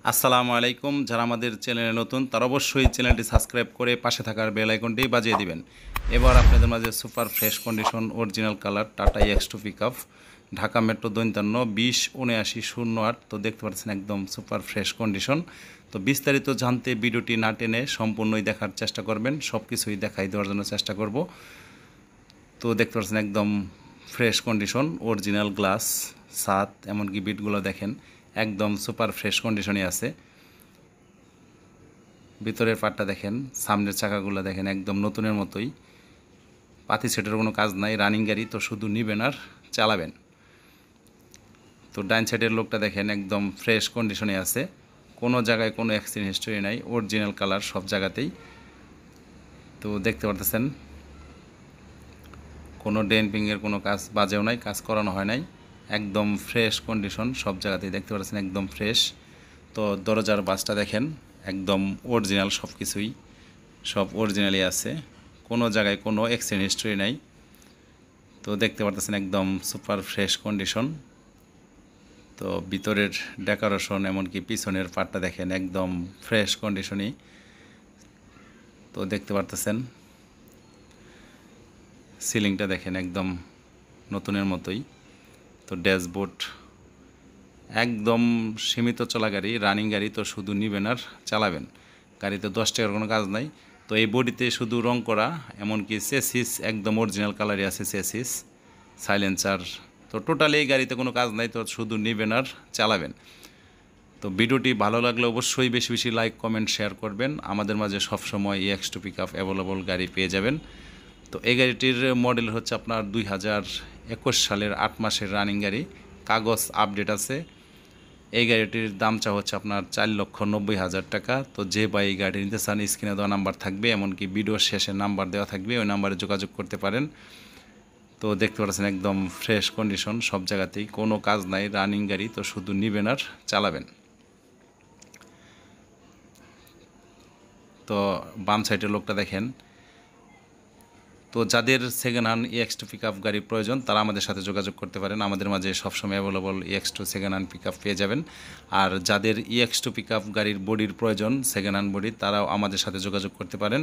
আসসালামু আলাইকুম। যারা আমাদের চ্যানেলে নতুন তারা অবশ্যই চ্যানেলটি সাবস্ক্রাইব করে পাশে থাকার বেল আইকনটি বাজিয়ে দিবেন। এবার আপনাদের মাঝে super fresh condition original colour Tata এক্স2 পিকআপ ঢাকা মেট্রো 52 20 79 08। তো দেখতে পাচ্ছেন একদম সুপার ফ্রেশ কন্ডিশন। তো বিস্তারিত জানতে ভিডিওটি না টেনে সম্পূর্ণই দেখার চেষ্টা করবেন, সব কিছুই দেখাই দেওয়ার জন্য চেষ্টা করব। তো দেখতে পাচ্ছেন একদম ফ্রেশ কন্ডিশন, অরিজিনাল গ্লাস, ছাদ, এমনকি বিটগুলো দেখেন একদম সুপার ফ্রেশ কন্ডিশনে আছে। ভিতরের পাটটা দেখেন, সামনের চাকাগুলো দেখেন একদম নতুনের মতোই, পাতি সেটের কোনো কাজ নাই, রানিং গাড়ি। তো শুধু নিবেন আর চালাবেন। তো ডাইন সাইডের লোকটা দেখেন একদম ফ্রেশ কন্ডিশনে আছে, কোনো জায়গায় কোনো অ্যাক্সিডেন্ট হিস্টরি নাই, অরিজিনাল কালার সব জায়গাতেই। তো দেখতে পারতেছেন কোনো ডেন্টিংয়ের কোনো কাজ বাজেও নাই, কাজ করানো হয় নাই, একদম ফ্রেশ কন্ডিশন সব জায়গাতেই দেখতে পাচ্ছেন একদম ফ্রেশ। তো দরজার বাসটা দেখেন একদম অরিজিনাল, সব কিছুই সব অরিজিনালই আছে, কোনো জায়গায় কোনো অ্যাক্সিডেন্ট হিস্টরি নাই। তো দেখতে পাচ্ছেন একদম সুপার ফ্রেশ কন্ডিশন। তো ভিতরের ডেকোরেশন এমনকি পিছনের পার্টটা দেখেন একদম ফ্রেশ কন্ডিশনই। তো দেখতে পারতেছেন সিলিংটা দেখেন একদম নতুনের মতোই। তো ড্যাশবোর্ড একদম সীমিত চলা গাড়ি, রানিং গাড়ি। তো শুধু নিবেন আর চালাবেন, গাড়িতে 10 টাকার কোনো কাজ নাই। তো এই বডিতে শুধু রং করা, এমনকি চেসিস একদম অরিজিনাল কালারই আছে, চেসিস, সাইলেন্সার। তো টোটালি এই গাড়িতে কোনো কাজ নাই, তো শুধু নিবেন আর চালাবেন। তো ভিডিওটি ভালো লাগলে অবশ্যই বেশি বেশি লাইক কমেন্ট শেয়ার করবেন। আমাদের মাঝে সবসময় এক্স2 পিকআপ অ্যাভেলেবল গাড়ি পেয়ে যাবেন। তো এই গাড়িটির মডেল হচ্ছে আপনার 2021 সালের 8 মাসের রানিং গাড়ি, কাগজ আপডেট আছে। এই গাড়িটির দাম চা হচ্ছে আপনার 4,90,000 টাকা। তো যে বা এই গাড়ি নিতে চান স্ক্রিনে দেওয়া নাম্বার থাকবে, এমনকি ভিডিওর শেষে নাম্বার দেওয়া থাকবে, ওই নাম্বারে যোগাযোগ করতে পারেন। তো দেখতে পাচ্ছেন একদম ফ্রেশ কন্ডিশন সব জায়গাতেই, কোনো কাজ নাই, রানিং গাড়ি। তো শুধু নিবেন আর চালাবেন। তো বাম সাইডের লোকটা দেখেন। তো যাদের সেকেন্ড হ্যান্ড এক্স2 পিকআপ গাড়ির প্রয়োজন তারা আমাদের সাথে যোগাযোগ করতে পারেন। আমাদের মাঝে সবসময় অ্যাভেলেবল এক্স2 সেকেন্ড হ্যান্ড পিকআপ পেয়ে যাবেন। আর যাদের এক্স2 পিকআপ গাড়ির বডির প্রয়োজন, সেকেন্ড হ্যান্ড বডি, তারাও আমাদের সাথে যোগাযোগ করতে পারেন।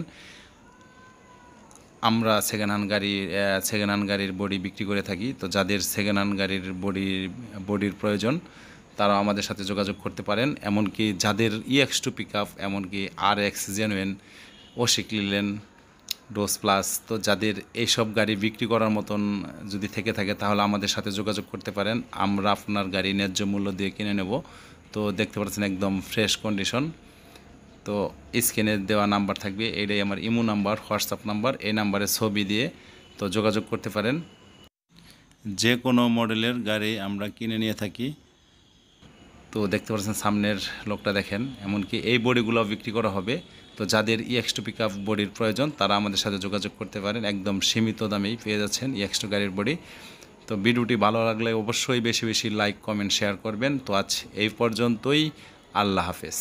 আমরা সেকেন্ড হ্যান্ড গাড়ির বডি বিক্রি করে থাকি। তো যাদের সেকেন্ড হ্যান্ড গাড়ির বডির প্রয়োজন তারাও আমাদের সাথে যোগাযোগ করতে পারেন। এমনকি যাদের এক্স2 পিকআপ, এমনকি RX জেনুইন, ওশিক লিলেন, ডোজ প্লাস, তো যাদের এইসব গাড়ি বিক্রি করার মতন যদি থেকে থাকে তাহলে আমাদের সাথে যোগাযোগ করতে পারেন। আমরা আপনার গাড়ি ন্যায্য মূল্য দিয়ে কিনে নেব। তো দেখতে পাচ্ছেন একদম ফ্রেশ কন্ডিশন। তো স্ক্রিনে দেওয়া নাম্বার থাকবে, এটাই আমার ইমো নাম্বার, হোয়াটসঅ্যাপ নাম্বার। এই নাম্বারে ছবি দিয়ে তো যোগাযোগ করতে পারেন। যে কোনো মডেলের গাড়ি আমরা কিনে নিয়ে থাকি। তো দেখতে পাচ্ছেন সামনের লোকটা দেখেন, এমনকি এই বডিগুলো বিক্রি করা হবে। তো যাদের এক্স2 পিকআপ বডির প্রয়োজন তারা আমাদের সাথে যোগাযোগ করতে পারেন, একদম সীমিত দামেই পেয়ে যাচ্ছেন এক্স2 গাড়ির বডি। তো ভিডিওটি ভালো লাগলে অবশ্যই বেশি বেশি লাইক কমেন্ট শেয়ার করবেন। তো আজ এই পর্যন্তই, আল্লাহ হাফেজ।